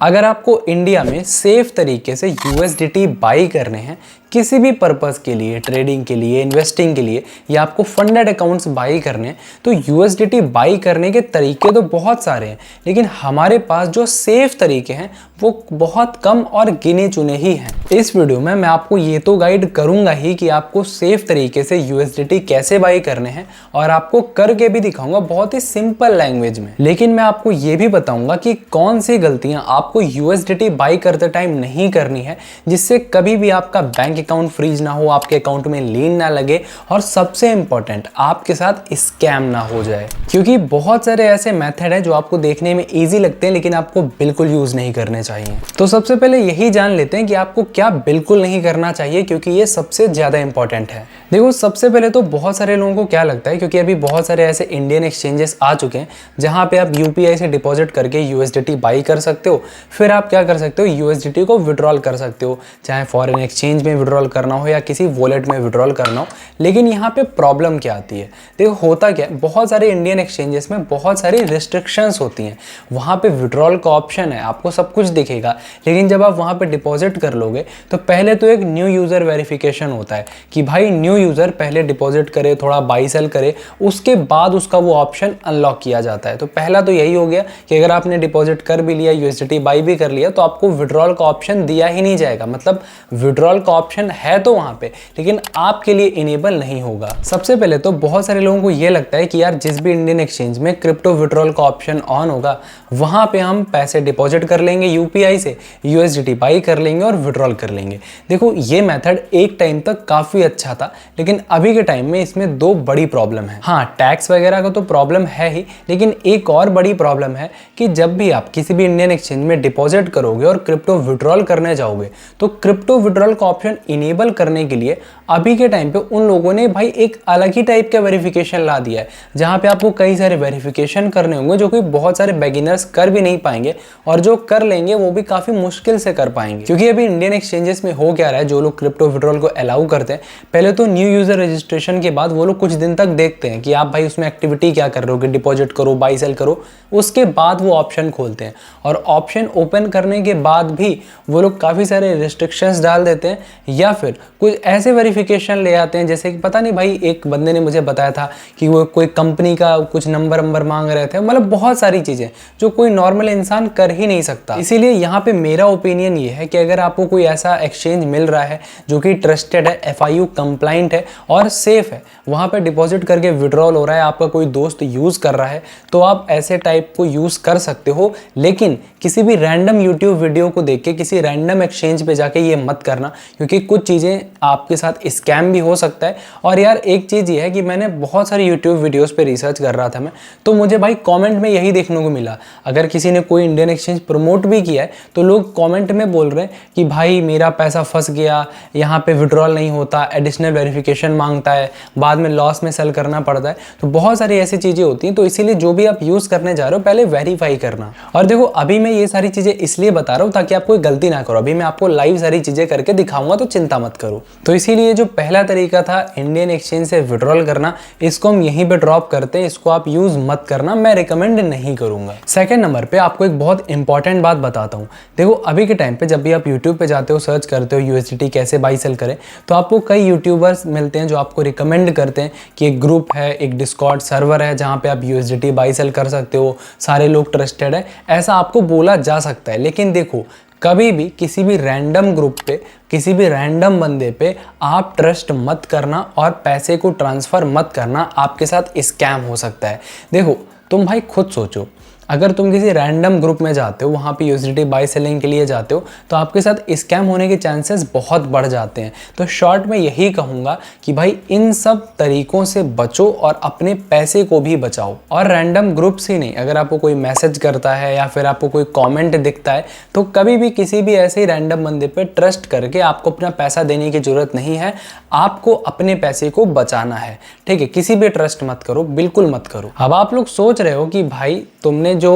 अगर आपको इंडिया में सेफ तरीके से यूएसडीटी बाई करने हैं किसी भी पर्पस के लिए, ट्रेडिंग के लिए, इन्वेस्टिंग के लिए, या आपको फंडेड अकाउंट्स बाई करने हैं, तो यूएसडीटी बाई करने के तरीके तो बहुत सारे हैं, लेकिन हमारे पास जो सेफ तरीके हैं वो बहुत कम और गिने चुने ही हैं। इस वीडियो में मैं आपको ये तो गाइड करूंगा ही कि आपको सेफ तरीके से यूएसडीटी कैसे बाई करने हैं, और आपको करके भी दिखाऊंगा बहुत ही सिंपल लैंग्वेज में। लेकिन मैं आपको ये भी बताऊंगा कि कौन सी गलतियां आपको यूएसडीटी बाई करते टाइम नहीं करनी है, जिससे कभी भी आपका बैंक अकाउंट फ्रीज ना हो, आपके अकाउंट में लीन ना लगे, और सबसे इंपॉर्टेंट आपके साथ स्कैम ना हो जाए। क्योंकि बहुत सारे ऐसे मेथड हैं जो आपको देखने में इजी लगते हैं लेकिन आपको बिल्कुल यूज नहीं करने चाहिए। तो सबसे पहले यही जान लेते हैं कि आपको क्या बिल्कुल नहीं करना चाहिए, क्योंकि ये सबसे ज्यादा इंपॉर्टेंट है। देखो, सबसे पहले तो बहुत सारे लोगों को क्या लगता है, क्योंकि अभी बहुत सारे ऐसे इंडियन एक्सचेंजेस आ चुके हैं जहां पे आप यूपीआई से डिपॉजिट करके यूएसडीटी बाई कर सकते हो, फिर आप क्या कर सकते हो, यूएसडीटी को विड्रॉल कर सकते हो, चाहे फॉरेन एक्सचेंज में विड्रॉल करना हो या किसी वॉलेट में विड्रॉल करना हो। लेकिन यहाँ पे प्रॉब्लम क्या आती है, देखो होता क्या है, बहुत सारे इंडियन एक्सचेंजेस में बहुत सारी रिस्ट्रिक्शंस होती हैं। वहाँ पे विड्रॉल का ऑप्शन है, आपको सब कुछ दिखेगा, लेकिन जब आप वहाँ पे डिपॉजिट कर लोगे तो पहले तो एक न्यू यूज़र वेरिफिकेशन होता है कि भाई न्यू यूज़र पहले डिपॉजिट करे, थोड़ा बाई सेल करे, उसके बाद उसका वो ऑप्शन अनलॉक किया जाता है। तो पहला तो यही हो गया कि अगर आपने डिपॉजिट कर भी लिया, यूएसडीटी बाई भी कर लिया, तो आपको विड्रॉल का ऑप्शन दिया ही नहीं जाएगा। मतलब विड्रॉल का ऑप्शन है तो वहाँ पे, लेकिन आपके लिए इनेबल नहीं होगा। सबसे पहले तो बहुत सारे लोगों को ये लगता है कि यार जिस भी इंडियन एक्सचेंज में क्रिप्टो विड्रॉल का ऑप्शन ऑन होगा वहाँ पे हम पैसे डिपॉजिट कर लेंगे यूपीआई से, यूएसडीटी बाई कर लेंगे और विड्रॉल कर लेंगे। देखो, ये मेथड एक टाइम तक काफ़ी अच्छा था, लेकिन अभी के टाइम में इसमें दो बड़ी प्रॉब्लम है। हाँ, टैक्स वगैरह का तो प्रॉब्लम है ही, लेकिन एक और बड़ी प्रॉब्लम है कि जब भी आप किसी भी इंडियन एक्सचेंज में डिपॉजिट करोगे और क्रिप्टो विड्रॉल करने जाओगे, तो क्रिप्टो विड्रॉल का ऑप्शन इनेबल करने के लिए अभी के टाइम पे उन लोगों ने भाई एक अलग ही टाइप का वेरिफिकेशन ला दिया है, जहां पे आपको कई सारे वेरिफिकेशन करने होंगे जो कि बहुत सारे बिगिनर्स कर भी नहीं पाएंगे, और जो कर लेंगे वो भी काफी मुश्किल से कर पाएंगे। क्योंकि अभी इंडियन एक्सचेंजेस में हो क्या रहा है, जो लोग क्रिप्टो विड्रॉल को अलाउ करते हैं, पहले तो न्यू यूजर रजिस्ट्रेशन के बाद वो लोग कुछ दिन तक देखते हैं कि आप भाई उसमें एक्टिविटी क्या कर रहे हो, कि डिपॉजिट करो, बाई सेल करो, उसके बाद वो ऑप्शन खोलते हैं। और ऑप्शन ओपन करने के बाद भी वो लोग काफ़ी सारे रिस्ट्रिक्शंस डाल देते हैं, या फिर कुछ ऐसे वेरिफिकेशन ले आते हैं, जैसे कि पता नहीं भाई, एक बंदे ने मुझे बताया था कि वो कोई कंपनी का कुछ नंबर मांग रहे थे। मतलब बहुत सारी चीज़ें जो कोई नॉर्मल इंसान कर ही नहीं सकता। इसीलिए यहाँ पे मेरा ओपिनियन ये है कि अगर आपको कोई ऐसा एक्सचेंज मिल रहा है जो कि ट्रस्टेड है, एफआईयू कंप्लाइंट है और सेफ है, वहाँ पे डिपॉजिट करके विड्रॉल हो रहा है, आपका कोई दोस्त यूज़ कर रहा है, तो आप ऐसे टाइप को यूज़ कर सकते हो। लेकिन किसी भी रैंडम यूट्यूब वीडियो को देख के किसी रैंडम एक्सचेंज पे जाके ये मत करना, क्योंकि कुछ चीज़ें आपके साथ स्कैम भी हो सकता है। और यार एक चीज़ ये है कि मैंने बहुत सारी यूट्यूब वीडियोस पे रिसर्च कर रहा था मैं, तो मुझे भाई कमेंट में यही देखने को मिला, अगर किसी ने कोई इंडियन एक्सचेंज प्रमोट भी किया है तो लोग कमेंट में बोल रहे हैं कि भाई मेरा पैसा फंस गया, यहाँ पे विड्रॉल नहीं होता, एडिशनल वेरिफिकेशन मांगता है, बाद में लॉस में सेल करना पड़ता है। तो बहुत सारी ऐसी चीज़ें होती हैं, तो इसीलिए जो भी आप यूज़ करने जा रहे हो पहले वेरीफाई करना। और देखो, अभी मैं ये सारी चीज़ें इसलिए बता रहा हूँ ताकि आप कोई गलती ना करो। अभी मैं आपको लाइव सारी चीज़ें करके दिखाऊंगा, तो चिंता मत करो। तो इसीलिए जो पहला तरीका था इंडियन एक्सचेंज से विड्रॉल करना, इसको हम यहीं पे ड्रॉप करते हैं, इसको आप यूज़ मत करना, मैं रिकमेंड नहीं करूँगा। सेकेंड नंबर पे आपको एक बहुत इंपॉर्टेंट बात बताता हूँ। देखो, अभी के टाइम पे जब भी आप यूट्यूब पे जाते हो, सर्च करते हो यूएसडीटी कैसे बाई सेल करें, तो आपको कई यूट्यूबर्स मिलते हैं जो आपको रिकमेंड करते हैं कि एक ग्रुप है, एक डिस्कॉर्ड सर्वर है जहाँ पे आप यूएसडीटी बाई सेल कर सकते हो, सारे लोग ट्रस्टेड है, ऐसा आपको बोला जा सकता है। लेकिन देखो, कभी भी किसी भी रैंडम ग्रुप पे, किसी भी रैंडम बंदे पे आप ट्रस्ट मत करना और पैसे को ट्रांसफ़र मत करना, आपके साथ स्कैम हो सकता है। देखो, तुम भाई खुद सोचो, अगर तुम किसी रैंडम ग्रुप में जाते हो, वहाँ पे यूएसडीटी बाई सेलिंग के लिए जाते हो, तो आपके साथ स्कैम होने के चांसेस बहुत बढ़ जाते हैं। तो शॉर्ट में यही कहूँगा कि भाई इन सब तरीकों से बचो और अपने पैसे को भी बचाओ। और रैंडम ग्रुप्स ही नहीं, अगर आपको कोई मैसेज करता है या फिर आपको कोई कॉमेंट दिखता है, तो कभी भी किसी भी ऐसे ही रैंडम बंदे पे ट्रस्ट करके आपको अपना पैसा देने की ज़रूरत नहीं है। आपको अपने पैसे को बचाना है, ठीक है? किसी भी ट्रस्ट मत करो, बिल्कुल मत करो। अब आप लोग सोच रहे हो कि भाई तुमने जो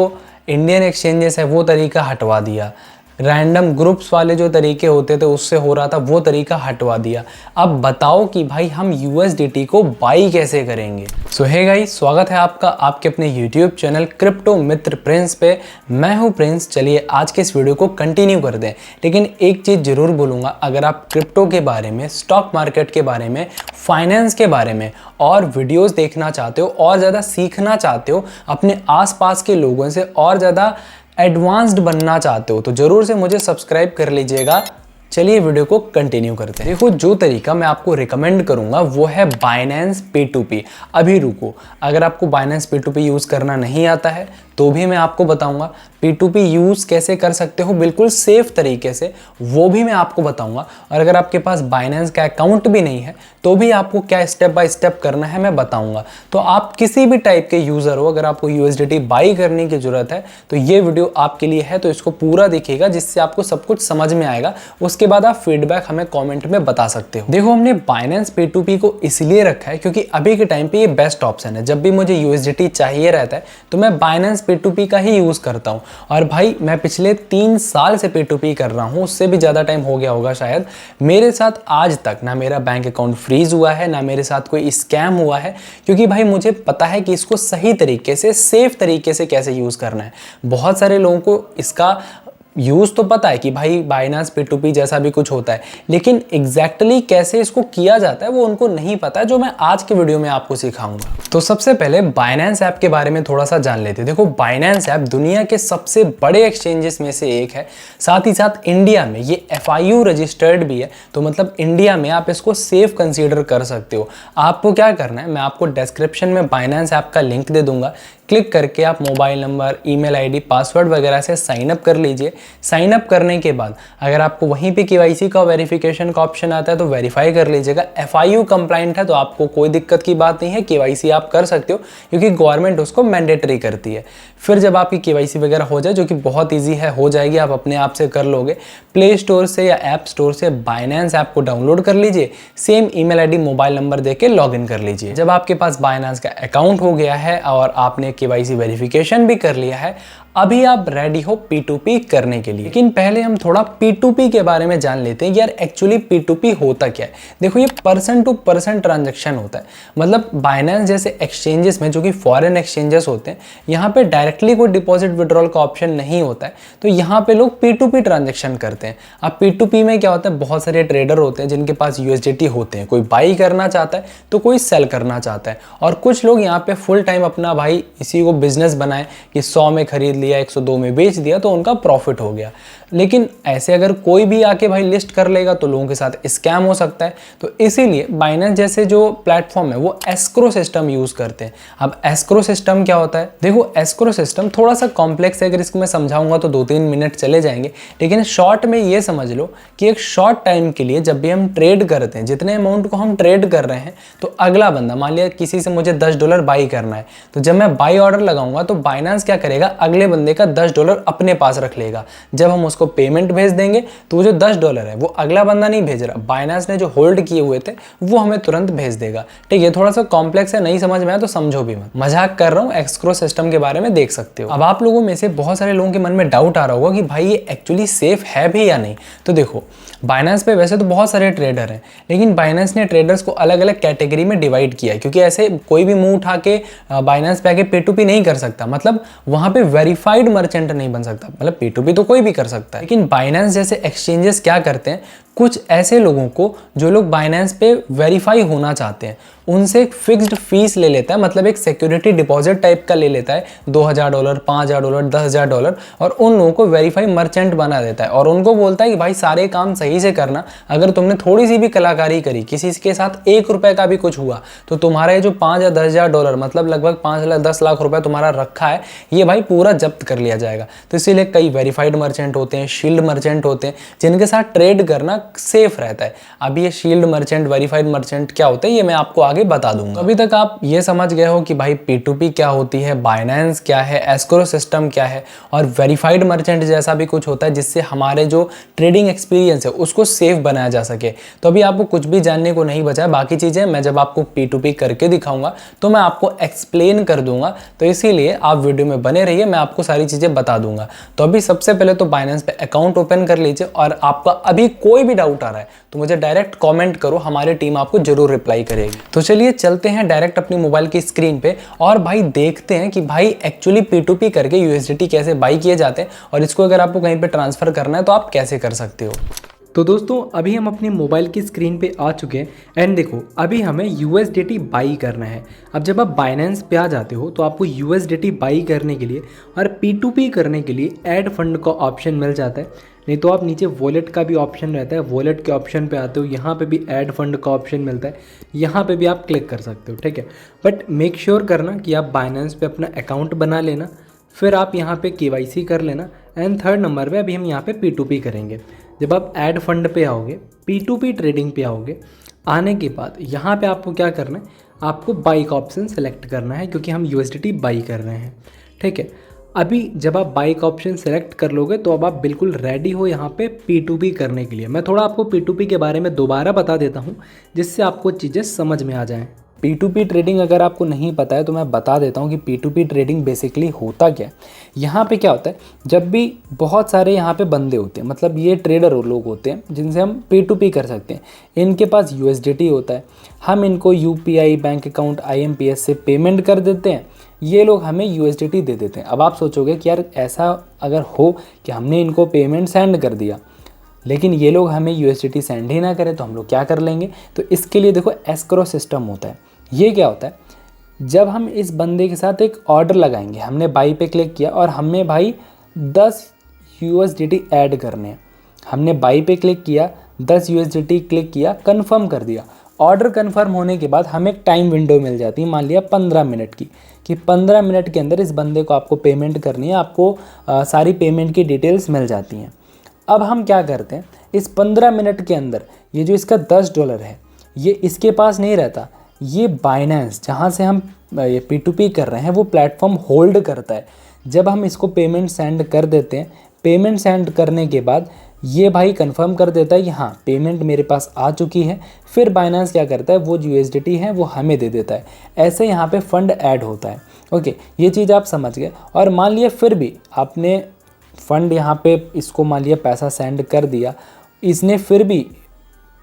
इंडियन एक्सचेंजेस है वो तरीका हटवा दिया, रैंडम ग्रुप्स वाले जो तरीके होते थे उससे हो रहा था, वो तरीका हटवा दिया। अब बताओ कि भाई हम USDT को बाई कैसे करेंगे। सो हे गाइस, स्वागत है आपका आपके अपने YouTube चैनल क्रिप्टो मित्र प्रिंस पे। मैं हूं प्रिंस। चलिए आज के इस वीडियो को कंटिन्यू कर दें, लेकिन एक चीज़ जरूर बोलूँगा, अगर आप क्रिप्टो के बारे में, स्टॉक मार्केट के बारे में, फाइनेंस के बारे में और वीडियोस देखना चाहते हो और ज़्यादा सीखना चाहते हो, अपने आसपास के लोगों से और ज़्यादा एडवांस्ड बनना चाहते हो, तो ज़रूर से मुझे सब्सक्राइब कर लीजिएगा। चलिए वीडियो को कंटिन्यू करते हैं। देखो, जो तरीका मैं आपको रिकमेंड करूंगा वो है बाइनेंस P2P। अभी रुको, अगर आपको बाइनेंस P2P यूज़ करना नहीं आता है तो भी मैं आपको बताऊंगा। P2P यूज़ कैसे कर सकते हो बिल्कुल सेफ तरीके से, वो भी मैं आपको बताऊंगा। और अगर आपके पास बाइनेंस का अकाउंट भी नहीं है तो भी आपको क्या स्टेप बाय स्टेप करना है मैं बताऊंगा। तो आप किसी भी टाइप के यूज़र हो, अगर आपको USDT बाई करने की ज़रूरत है तो ये वीडियो आपके लिए है। तो इसको पूरा देखिएगा, जिससे आपको सब कुछ समझ में आएगा। उसके बाद आप फीडबैक हमें कमेंट में बता सकते हो। देखो, हमने बाइनेंस P2P को इसलिए रखा है क्योंकि अभी के टाइम पे ये बेस्ट ऑप्शन है। जब भी मुझे USDT चाहिए रहता है तो मैं बाइनेंस P2P का ही यूज़ करता हूँ। और भाई मैं पिछले 3 साल से P2P कर रहा हूँ, उससे भी ज़्यादा टाइम हो गया होगा शायद। मेरे साथ आज तक ना मेरा बैंक अकाउंट फ्रीज हुआ है, ना मेरे साथ कोई स्कैम हुआ है, क्योंकि भाई मुझे पता है कि इसको सही तरीके से, सेफ तरीके से कैसे यूज़ करना है। बहुत सारे लोगों को इसका यूज़ तो पता है कि भाई बाइनेंस P2P जैसा भी कुछ होता है, लेकिन एग्जैक्टली कैसे इसको किया जाता है वो उनको नहीं पता है, जो मैं आज के वीडियो में आपको सिखाऊंगा। तो सबसे पहले बाइनेंस ऐप के बारे में थोड़ा सा जान लेते हैं। देखो, बाइनेंस ऐप दुनिया के सबसे बड़े एक्सचेंजेस में से एक है। साथ ही साथ इंडिया में ये FIU रजिस्टर्ड भी है, तो मतलब इंडिया में आप इसको सेफ कंसीडर कर सकते हो। आपको क्या करना है, मैं आपको डिस्क्रिप्शन में बाइनेंस ऐप का लिंक दे दूंगा। क्लिक करके आप mobile number, email ID, password वगैरह से साइन अप कर लीजिए। साइन अप करने के बाद अगर आपको वहीं पे KYC का वेरिफिकेशन का ऑप्शन आता है तो वेरीफाई कर लीजिएगा। FIU कंप्लाइंट है तो आपको कोई दिक्कत की बात नहीं है, KYC आप कर सकते हो क्योंकि गवर्नमेंट उसको मैंडेटरी करती है। फिर जब आपकी KYC वगैरह हो जाए, जो कि बहुत ईजी है, हो जाएगी, आप अपने आप से कर लोगे। प्ले स्टोर से या ऐप स्टोर से बाइनेंस ऐप को डाउनलोड कर लीजिए। Same email ID, mobile number देके लॉगिन कर लीजिए। जब आपके पास बाइनेंस का अकाउंट हो गया है और आपने KYC वेरिफिकेशन भी कर लिया है, अभी आप रेडी हो P2P करने के लिए। लेकिन पहले हम थोड़ा P2P के बारे में जान लेते हैं। यार एक्चुअली P2P होता क्या है। देखो, ये पर्सन टू पर्सन ट्रांजैक्शन होता है। मतलब बाइनेंस जैसे एक्सचेंजेस में, जो कि फॉरेन एक्सचेंजेस होते हैं, यहाँ पे डायरेक्टली कोई डिपॉजिट विड्रॉल का ऑप्शन नहीं होता है, तो यहाँ पे लोग P2P ट्रांजैक्शन करते हैं। अब P2P में क्या होता है, बहुत सारे ट्रेडर होते हैं जिनके पास USDT होते हैं। कोई बाई करना चाहता है तो कोई सेल करना चाहता है, और कुछ लोग यहाँ पे फुल टाइम अपना भाई इसी को बिजनेस बनाए कि 100 में खरीद लिया, 102 में बेच दिया तो उनका प्रॉफिट हो गया। लेकिन ऐसे अगर कोई भी आके भाई लिस्ट कर लेगा तो लोगों के साथ स्कैम हो सकता है। तो इसीलिए बाइनेंस जैसे जो प्लेटफॉर्म है वो एस्क्रो सिस्टम यूज करते हैं। अब एस्क्रो सिस्टम क्या होता है, देखो एस्क्रो सिस्टम थोड़ा सा कॉम्प्लेक्स है। अगर इसको मैं समझाऊंगा तो 2-3 मिनट चले जाएंगे, लेकिन शॉर्ट में ये समझ लो कि एक शॉर्ट टाइम के लिए जब भी हम ट्रेड करते हैं, जितने अमाउंट को हम ट्रेड कर रहे हैं, तो अगला बंदा, मान लिया किसी से मुझे $10 बाई करना है, तो जब मैं बाई ऑर्डर लगाऊंगा तो बाइनेंस क्या करेगा, अगले बंदे का $10 अपने पास रख लेगा। जब हम उसको पेमेंट भेज देंगे तो वो जो $10 है वो अगला बंदा नहीं भेज रहा, बाइनेंस ने जो होल्ड किए हुए थे वो हमें तुरंत भेज देगा। ठीक है, थोड़ा सा कॉम्प्लेक्स है, नहीं समझ में आया तो समझो भी मत, मजाक कर रहा हूँ। एस्क्रो सिस्टम के बारे में देख सकते हो। अब आप लोगों में से बहुत सारे लोगों के मन में डाउट आ रहा होगा कि भाई ये एक्चुअली सेफ है भी या नहीं। तो देखो, बाइनेंस पे वैसे तो बहुत सारे ट्रेडर हैं, लेकिन बाइनेंस ने ट्रेडर्स को अलग अलग कैटेगरी में डिवाइड किया है, क्योंकि ऐसे कोई भी मुंह उठा के बाइनेंस पे आके P2P नहीं कर सकता। मतलब वहां पे वेरीफाइड मर्चेंट नहीं बन सकता। मतलब P2P तो कोई भी कर सकता है, लेकिन बाइनेंस जैसे एक्सचेंजेस क्या करते हैं, कुछ ऐसे लोगों को जो लोग बाइनेंस पे वेरीफाई होना चाहते हैं उनसे एक फिक्स्ड फीस ले लेता है। मतलब एक सिक्योरिटी डिपॉजिट टाइप का ले लेता है, $2000, $5000, $10000, और उन लोगों को वेरीफाई मर्चेंट बना देता है और उनको बोलता है कि भाई सारे काम सही से करना। अगर तुमने थोड़ी सी भी कलाकारी करी, किसी के साथ $1 का भी कुछ हुआ, तो तुम्हारा ये जो $5 या $10,000 मतलब लगभग 5-10 लाख रुपए तुम्हारा रखा है, ये भाई पूरा जब्त कर लिया जाएगा। तो इसीलिए कई वेरीफाइड मर्चेंट होते हैं, शील्ड मर्चेंट होते हैं, जिनके साथ ट्रेड करना सेफ रहता है। अब ये शील्ड मर्चेंट, वेरीफाइड मर्चेंट क्या होता है ये मैं आपको आगे बता दूंगा। अभी तक आप ये समझ गए हो कि भाई P2P क्या होती है, बाइनेंस क्या है, एस्क्रो सिस्टम क्या है और वेरीफाइड मर्चेंट जैसा भी कुछ होता है जिससे हमारे जो ट्रेडिंग एक्सपीरियंस है उसको सेफ बनाया जा सके। तो अभी आपको कुछ भी जानने को नहीं बचा है, बाकी चीज़ें मैं जब आपको P2P करके दिखाऊंगा तो मैं आपको एक्सप्लेन कर दूंगा, तो इसीलिए आप वीडियो में बने रहिए, मैं आपको सारी चीज़ें बता दूंगा। तो अभी सबसे पहले तो बाइनेंस पे अकाउंट ओपन कर लीजिए और आपका अभी कोई भी डाउट आ रहा है तो मुझे डायरेक्ट कमेंट करो, हमारी टीम आपको जरूर रिप्लाई करेगी। तो चलिए चलते हैं डायरेक्ट अपनी मोबाइल की स्क्रीन पे और भाई देखते हैं कि भाई एक्चुअली P2P करके USDT कैसे बाई किए जाते हैं और इसको अगर आपको कहीं पे ट्रांसफर करना है तो आप कैसे कर सकते हो। तो दोस्तों अभी हम अपनी मोबाइल की स्क्रीन पे आ चुके हैं एंड देखो अभी हमें USDT बाई करना है। अब जब आप बाइनेंस पे आ जाते हो तो आपको USDT बाई करने के लिए और P2P करने के लिए ऐड फंड का ऑप्शन मिल जाता है, नहीं तो आप नीचे वॉलेट का भी ऑप्शन रहता है, वॉलेट के ऑप्शन पे आते हो, यहाँ पे भी ऐड फंड का ऑप्शन मिलता है, यहाँ पे भी आप क्लिक कर सकते हो, ठीक है। बट मेक श्योर करना कि आप बाइनेंस पे अपना अकाउंट बना लेना, फिर आप यहाँ पे KYC कर लेना एंड थर्ड नंबर पे अभी हम यहाँ पे P2P करेंगे। जब आप ऐड फंड पे आओगे, P2P ट्रेडिंग पे आओगे, आने के बाद यहाँ पे आपको क्या करना है, आपको बाई का ऑप्शन सेलेक्ट करना है क्योंकि हम USDT बाई कर रहे हैं, ठीक है। अभी जब आप बाई का ऑप्शन सेलेक्ट कर लोगे तो अब आप बिल्कुल रेडी हो यहाँ पे P2P करने के लिए। मैं थोड़ा आपको P2P के बारे में दोबारा बता देता हूँ जिससे आपको चीज़ें समझ में आ जाएँ। P2P ट्रेडिंग अगर आपको नहीं पता है तो मैं बता देता हूँ कि P2P ट्रेडिंग बेसिकली होता क्या है। यहाँ पे क्या होता है, जब भी बहुत सारे यहाँ पे बंदे होते हैं, मतलब ये ट्रेडर लोग होते हैं जिनसे हम P2P कर सकते हैं, इनके पास USDT होता है, हम इनको UPI बैंक अकाउंट IMPS से पेमेंट कर देते हैं, ये लोग हमें USDT दे देते हैं। अब आप सोचोगे कि यार ऐसा अगर हो कि हमने इनको पेमेंट सेंड कर दिया लेकिन ये लोग हमें USDT सेंड ही ना करें तो हम लोग क्या कर लेंगे। तो इसके लिए देखो एस्क्रो सिस्टम होता है। ये क्या होता है, जब हम इस बंदे के साथ एक ऑर्डर लगाएंगे, हमने बाई पे क्लिक किया और हमें भाई 10 USDT ऐड करने हैं, हमने बाई पे क्लिक किया, 10 USDT क्लिक किया, कंफर्म कर दिया। ऑर्डर कंफर्म होने के बाद हमें एक टाइम विंडो मिल जाती है, मान लिया 15 मिनट की, कि 15 मिनट के अंदर इस बंदे को आपको पेमेंट करनी है, आपको सारी पेमेंट की डिटेल्स मिल जाती हैं। अब हम क्या करते हैं, इस 15 मिनट के अंदर ये जो इसका $10 है ये इसके पास नहीं रहता, ये बाइनेंस जहाँ से हम ये P2P कर रहे हैं वो प्लेटफॉर्म होल्ड करता है। जब हम इसको पेमेंट सेंड कर देते हैं, पेमेंट सेंड करने के बाद ये भाई कंफर्म कर देता है कि हाँ पेमेंट मेरे पास आ चुकी है, फिर बाइनेंस क्या करता है, वो जो USDT है वो हमें दे देता है। ऐसे यहाँ पे फंड ऐड होता है। ओके, ये चीज़ आप समझ गए। और मान लिया फिर भी आपने फ़ंड यहाँ पे इसको मान लिया पैसा सेंड कर दिया, इसने फिर भी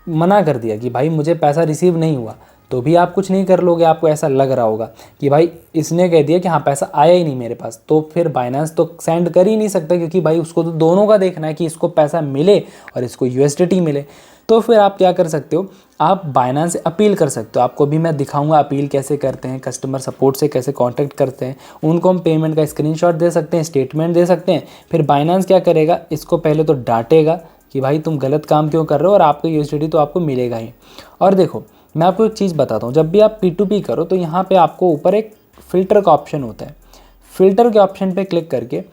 मना कर दिया कि भाई मुझे पैसा रिसीव नहीं हुआ, तो भी आप कुछ नहीं कर लोगे। आपको ऐसा लग रहा होगा कि भाई इसने कह दिया कि हाँ पैसा आया ही नहीं मेरे पास, तो फिर बाइनेंस तो सेंड कर ही नहीं सकता क्योंकि भाई उसको तो दोनों का देखना है कि इसको पैसा मिले और इसको USDT मिले। तो फिर आप क्या कर सकते हो, आप बाइनेंस से अपील कर सकते हो। आपको भी मैं दिखाऊंगा अपील कैसे करते हैं, कस्टमर सपोर्ट से कैसे कांटेक्ट करते हैं, उनको हम पेमेंट का स्क्रीनशॉट दे सकते हैं, स्टेटमेंट दे सकते हैं। फिर बाइनेंस क्या करेगा, इसको पहले तो डांटेगा कि भाई तुम गलत काम क्यों कर रहे हो और आपका USDT तो आपको मिलेगा ही। और देखो मैं आपको एक चीज़ बताता हूँ, जब भी आप P2P करो तो यहाँ पे आपको ऊपर एक फ़िल्टर का ऑप्शन होता है। फ़िल्टर के ऑप्शन पे क्लिक करके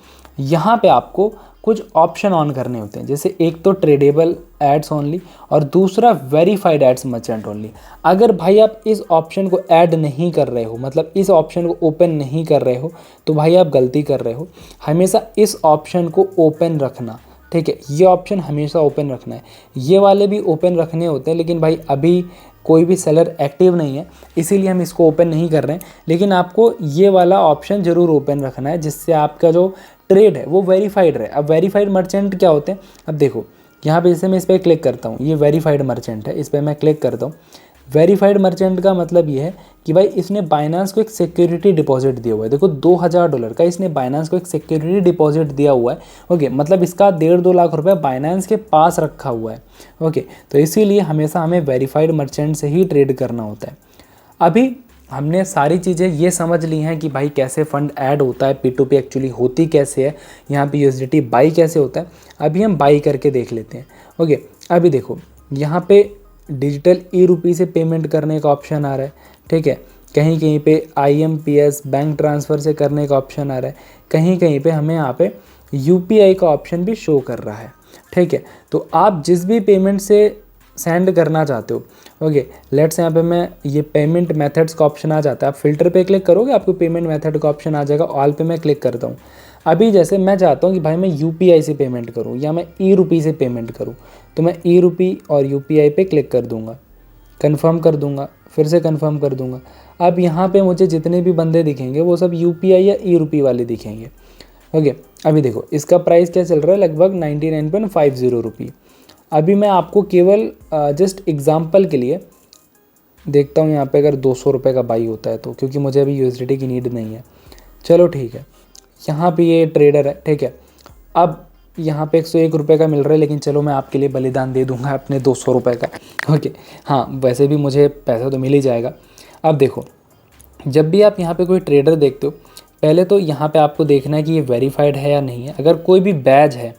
यहाँ पे आपको कुछ ऑप्शन ऑन करने होते हैं, जैसे एक तो ट्रेडेबल एड्स ओनली और दूसरा वेरीफाइड एड्स मर्चेंट ओनली। अगर भाई आप इस ऑप्शन को ऐड नहीं कर रहे हो, मतलब इस ऑप्शन को ओपन नहीं कर रहे हो, तो भाई आप गलती कर रहे हो। हमेशा इस ऑप्शन को ओपन रखना, ठीक है, ये ऑप्शन हमेशा ओपन रखना है। ये वाले भी ओपन रखने होते हैं लेकिन भाई अभी कोई भी सेलर एक्टिव नहीं है इसीलिए हम इसको ओपन नहीं कर रहे हैं, लेकिन आपको ये वाला ऑप्शन ज़रूर ओपन रखना है जिससे आपका जो ट्रेड है वो वेरीफाइड रहे। अब वेरीफाइड मर्चेंट क्या होते हैं, अब देखो यहाँ पे जैसे मैं इस पर क्लिक करता हूँ, ये वेरीफाइड मर्चेंट है, इस पर मैं क्लिक करता हूँ। वेरीफाइड मर्चेंट का मतलब ये है कि भाई इसने बाइनेंस को एक सिक्योरिटी डिपॉजिट दिया हुआ है। देखो $2000 का इसने बाइनेंस को एक सिक्योरिटी डिपॉजिट दिया हुआ है। ओके, मतलब इसका 1.5-2 लाख रुपए बाइनेंस के पास रखा हुआ है। ओके, तो इसीलिए हमेशा हमें वेरीफाइड मर्चेंट से ही ट्रेड करना होता है। अभी हमने सारी चीज़ें ये समझ ली हैं कि भाई कैसे फ़ंड ऐड होता है, P2P एक्चुअली होती कैसे है, यहाँ पे USDT बाई कैसे होता है। अभी हम बाई करके देख लेते हैं। ओके, अभी देखो यहाँ पे डिजिटल e-रूपी से पेमेंट करने का ऑप्शन आ रहा है, ठीक है। कहीं कहीं पे IMPS बैंक ट्रांसफ़र से करने का ऑप्शन आ रहा है, कहीं कहीं पे हमें यहाँ पे UPI का ऑप्शन भी शो कर रहा है। ठीक है। तो आप जिस भी पेमेंट से सेंड करना चाहते हो, ओके, लेट्स यहाँ पे मैं ये पेमेंट मेथड्स का ऑप्शन आ जाता है, आप फिल्टर पे क्लिक करोगे आपको पेमेंट मेथड का ऑप्शन आ जाएगा, ऑल पे मैं क्लिक करता हूँ। अभी जैसे मैं चाहता हूँ कि भाई मैं यूपीआई से पेमेंट करूँ या मैं ई-रुपी से पेमेंट करूँ, तो मैं ई-रुपी और यूपीआई पे क्लिक कर दूँगा, कन्फर्म कर दूँगा, फिर से कन्फर्म कर दूँगा। अब यहाँ पे मुझे जितने भी बंदे दिखेंगे वो सब यूपीआई या ई-रुपी वाले दिखेंगे, ओके। अभी देखो इसका प्राइस क्या चल रहा है, लगभग 99.50 रुपये। अभी मैं आपको केवल जस्ट एग्जांपल के लिए देखता हूँ यहाँ पे अगर 200 रुपये का बाई होता है तो, क्योंकि मुझे अभी यूएसडीटी की नीड नहीं है। चलो ठीक है, यहाँ पे ये ट्रेडर है, ठीक है। अब यहाँ पे 101 रुपये का मिल रहा है, लेकिन चलो मैं आपके लिए बलिदान दे दूँगा अपने 200 रुपये का, ओके। हाँ, वैसे भी मुझे पैसा तो मिल ही जाएगा। अब देखो, जब भी आप यहाँ पे कोई ट्रेडर देखते हो, पहले तो यहाँ पे आपको देखना है कि ये वेरीफाइड है या नहीं है। अगर कोई भी बैज है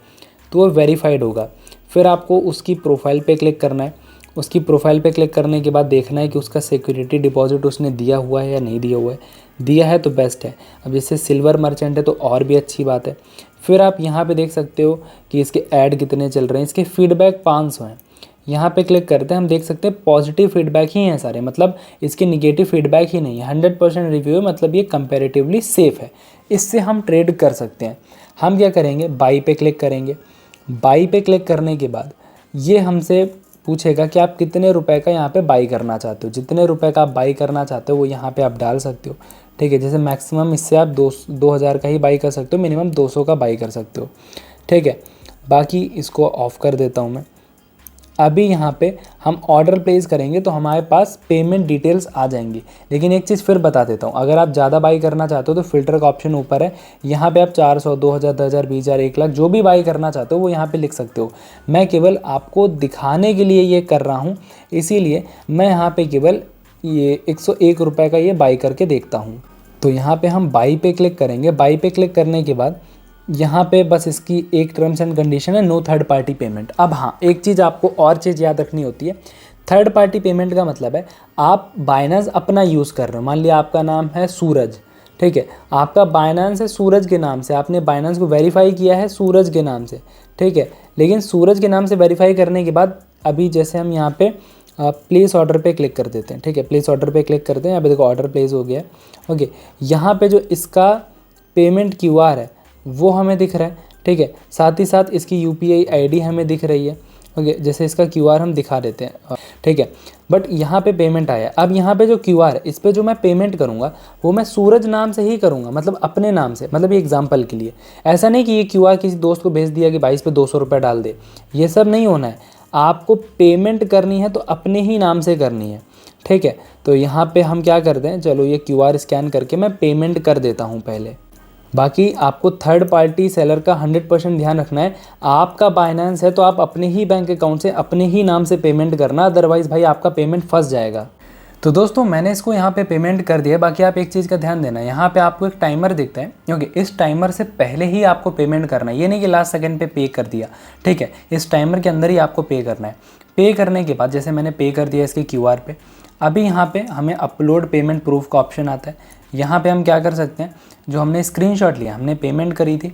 तो वो वेरीफाइड होगा। फिर आपको उसकी प्रोफाइल पे क्लिक करना है। उसकी प्रोफाइल पे क्लिक करने के बाद देखना है कि उसका सिक्योरिटी डिपॉजिट उसने दिया हुआ है या नहीं दिया हुआ है। दिया है तो बेस्ट है। अब जैसे सिल्वर मर्चेंट है तो और भी अच्छी बात है। फिर आप यहाँ पे देख सकते हो कि इसके ऐड कितने चल रहे हैं, इसके फीडबैक 500 हैं। यहाँ पे क्लिक करते हैं, हम देख सकते हैं पॉजिटिव फीडबैक ही हैं सारे, मतलब इसके निगेटिव फीडबैक ही नहीं है। 100% रिव्यू है, मतलब ये कंपैरेटिवली सेफ़ है, इससे हम ट्रेड कर सकते हैं। हम क्या करेंगे, बाई पे क्लिक करेंगे। बाई पे क्लिक करने के बाद ये हमसे पूछेगा कि आप कितने रुपए का यहाँ पे बाई करना चाहते हो। जितने रुपए का आप बाई करना चाहते हो वो यहाँ पे आप डाल सकते हो, ठीक है। जैसे मैक्सिमम इससे आप 2000 का ही बाई कर सकते हो, मिनिमम 200 का बाई कर सकते हो, ठीक है। बाकी इसको ऑफ़ कर देता हूँ मैं। अभी यहाँ पे हम ऑर्डर प्लेस करेंगे तो हमारे पास पेमेंट डिटेल्स आ जाएंगी। लेकिन एक चीज़ फिर बता देता हूँ, अगर आप ज़्यादा बाई करना चाहते हो तो फिल्टर का ऑप्शन ऊपर है, यहाँ पे आप 400, 2000, 10,000, 20,000, 1 लाख जो भी बाई करना चाहते हो वो यहाँ पे लिख सकते हो। मैं केवल आपको दिखाने के लिए ये कर रहा हूँ, इसीलिए मैं यहाँ पे केवल ये 101 रुपये का ये बाई करके देखता हूँ। तो यहाँ पे हम बाई पे क्लिक करेंगे। बाई पे क्लिक करने के बाद यहाँ पे बस इसकी एक टर्म्स एंड कंडीशन है, नो थर्ड पार्टी पेमेंट। अब हाँ, एक चीज़ आपको और चीज़ याद रखनी होती है। थर्ड पार्टी पेमेंट का मतलब है आप बाइनेंस अपना यूज़ कर रहे हो। मान लिया आपका नाम है सूरज, ठीक है, आपका बाइनेंस है सूरज के नाम से, आपने बाइनेंस को वेरीफाई किया है सूरज के नाम से, ठीक है। लेकिन सूरज के नाम से वेरीफाई करने के बाद अभी जैसे हम यहाँ पे प्लेस ऑर्डर पे क्लिक कर देते हैं, ठीक है। प्लेस ऑर्डर पे क्लिक करते हैं, यहाँ पे देखो ऑर्डर प्लेस हो गया है, ओके। यहाँ पे जो इसका पेमेंट QR है वो हमें दिख रहा है, ठीक है। साथ ही साथ इसकी UPI ID हमें दिख रही है, ओके। जैसे इसका QR हम दिखा देते हैं, ठीक है। बट यहाँ पे पेमेंट आया। अब यहाँ पे जो QR है इस पे जो मैं पेमेंट करूँगा वो मैं सूरज नाम से ही करूँगा, मतलब अपने नाम से। मतलब ये एग्जांपल के लिए, ऐसा नहीं कि ये QR किसी दोस्त को भेज दिया कि भाई इस पे 200 रुपये डाल दे, ये सब नहीं होना है। आपको पेमेंट करनी है तो अपने ही नाम से करनी है, ठीक है। तो यहाँ पे हम क्या करते हैं, चलो ये QR स्कैन करके मैं पेमेंट कर देता हूँ पहले। बाकी आपको थर्ड पार्टी सेलर का 100% ध्यान रखना है। आपका बाइनेंस है तो आप अपने ही बैंक अकाउंट से अपने ही नाम से पेमेंट करना, अदरवाइज़ भाई आपका पेमेंट फंस जाएगा। तो दोस्तों मैंने इसको यहाँ पे पेमेंट कर दिया। बाकी आप एक चीज़ का ध्यान देना, यहाँ पे आपको एक टाइमर दिखता है, क्योंकि इस टाइमर से पहले ही आपको पेमेंट करना है। ये नहीं कि लास्ट सेकंड पे कर दिया, ठीक है। इस टाइमर के अंदर ही आपको पे करना है। पे करने के बाद जैसे मैंने पे कर दिया इसके QR पे, अभी यहाँ पे हमें अपलोड पेमेंट प्रूफ का ऑप्शन आता है। यहाँ पे हम क्या कर सकते हैं, जो हमने स्क्रीनशॉट लिया, हमने पेमेंट करी थी,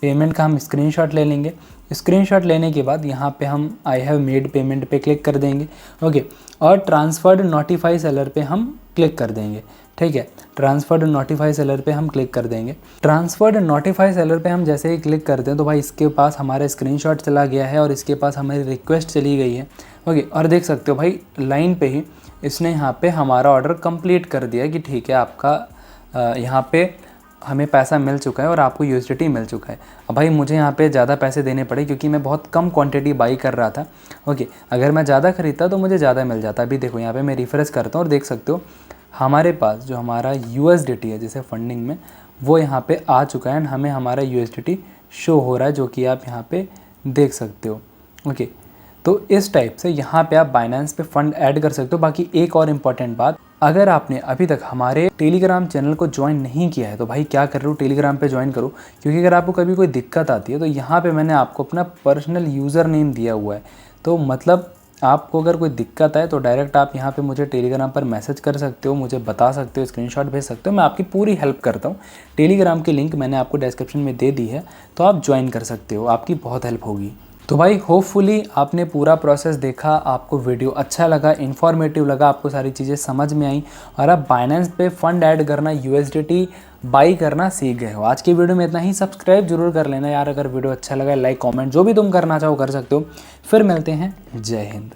पेमेंट का हम स्क्रीनशॉट ले लेंगे। स्क्रीनशॉट लेने के बाद यहाँ पे हम आई हैव मेड पेमेंट पे क्लिक कर देंगे, ओके। और ट्रांसफर्ड नोटिफाई सेलर पे हम क्लिक कर देंगे, ठीक है। ट्रांसफर्ड नोटिफाई सेलर पे हम क्लिक कर देंगे। ट्रांसफर्ड नोटिफाई सेलर पे हम जैसे ही क्लिक करते हैं तो भाई इसके पास हमारा स्क्रीनशॉट चला गया है और इसके पास हमारी रिक्वेस्ट चली गई है, ओके। और देख सकते हो भाई लाइन पे ही इसने यहाँ पे हमारा ऑर्डर कंप्लीट कर दिया कि ठीक है आपका यहाँ पे हमें पैसा मिल चुका है और आपको USDT मिल चुका है। अब भाई मुझे यहाँ पे ज़्यादा पैसे देने पड़े क्योंकि मैं बहुत कम क्वांटिटी बाई कर रहा था, ओके। अगर मैं ज़्यादा ख़रीदता तो मुझे ज़्यादा मिल जाता। अभी देखो यहाँ पे मैं रिफ्रेश करता हूँ और देख सकते हो हमारे पास जो हमारा USDT है जैसे फंडिंग में, वो यहाँ पे आ चुका है एंड हमें हमारा USDT शो हो रहा है, जो कि आप यहाँ पे देख सकते हो, ओके। तो इस टाइप से यहाँ पे आप बाइनेंस पे फंड ऐड कर सकते हो। बाकी एक और इम्पॉर्टेंट बात, अगर आपने अभी तक हमारे टेलीग्राम चैनल को ज्वाइन नहीं किया है तो भाई क्या कर रहे हो, टेलीग्राम पे ज्वाइन करो। क्योंकि अगर आपको कभी कोई दिक्कत आती है तो यहाँ पे मैंने आपको अपना पर्सनल यूज़र नेम दिया हुआ है। तो मतलब आपको अगर कोई दिक्कत आए तो डायरेक्ट आप यहाँ पे मुझे टेलीग्राम पर मैसेज कर सकते हो, मुझे बता सकते हो, स्क्रीनशॉट भेज सकते हो, मैं आपकी पूरी हेल्प करता हूँ। टेलीग्राम की लिंक मैंने आपको डिस्क्रिप्शन में दे दी है, तो आप ज्वाइन कर सकते हो, आपकी बहुत हेल्प होगी। तो भाई होपफुली आपने पूरा प्रोसेस देखा, आपको वीडियो अच्छा लगा, इन्फॉर्मेटिव लगा, आपको सारी चीज़ें समझ में आई और आप बाइनेंस पे फंड ऐड करना, USDT बाई करना सीख गए हो। आज की वीडियो में इतना ही। सब्सक्राइब जरूर कर लेना यार, अगर वीडियो अच्छा लगा, लाइक कमेंट जो भी तुम करना चाहो कर सकते हो। फिर मिलते हैं, जय हिंद।